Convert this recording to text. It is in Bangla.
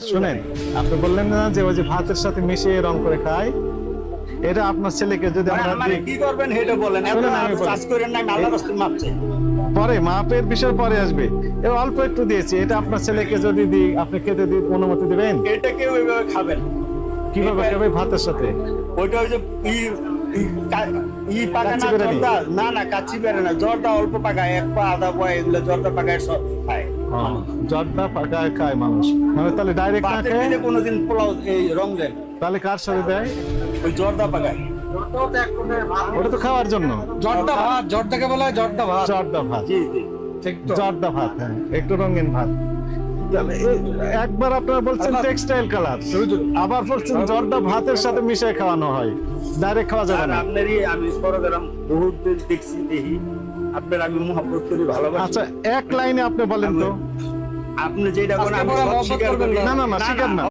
শুনেন, আপনি বললেন না যে ওই যে ভাতের সাথে মিশিয়ে রং করে খায়, এটা আপনার ছেলেকে যদি আমরা মানে দিই, কি করবেন সেটা বলেন। শুনুন, আমি বলি। চাষ করেন না, আমি আল্লাহর রাস্তায় মাপ চাই। পরে মাপের বিষয় পরে আসবে, এবার অল্প একটু দিয়েছি, এটা আপনার ছেলেকে যদি দিই আপনি খেতে দিই অনুমতি দিবেন? এটা কেউ ওইভাবে খাবেন না। কিভাবে খাবে ভাতের সাথে? ওইটা ওই যে পাকা কাচ্চি না বেরেনি? জর্দা, না কাচ্চি বেরে না, জর্দা অল্প পাকায়, এক পা আধা পা এগুলো জর্দা পাকায় সব খায়। জর্দা পাকায় খায় মানুষ, মানে তাহলে ডাইরেক্ট না ভাতের খেয়ে দিনে কোনোদিন পোলাও এই রং দেন, তাহলে কার সাথে দেয়? ওই জর্দা পাকায়। ওটা তো খাওয়ার জন্য। জর্দা ভাত, জর্দাকে বলা হয় জর্দা ভাত। জর্দা ভাত, জি জি। ঠিক তো? জর্দা ভাত, হ্যাঁ, একটু রঙিন ভাত। তাহলে একবার আপনারা বলছেন টেক্সটাইল কালার, আবার বলছেন জর্দা ভাতের সাথে মিশিয়ে খাওয়ানো হয়, ডাইরেক্ট খাওয়া যাবে আর না। আপনারই আমি প্রোগ্রাম বহুত দিন দেখছি, দেখি আপনার আমি মহব্বত করি, ভালোবাসি। আচ্ছা, এক লাইনে আপনি বলেন তো। আপনি যেটা করেন আমি আজকে সব মহব্বত স্বীকার করবেন করি। না। না, স্বীকার না।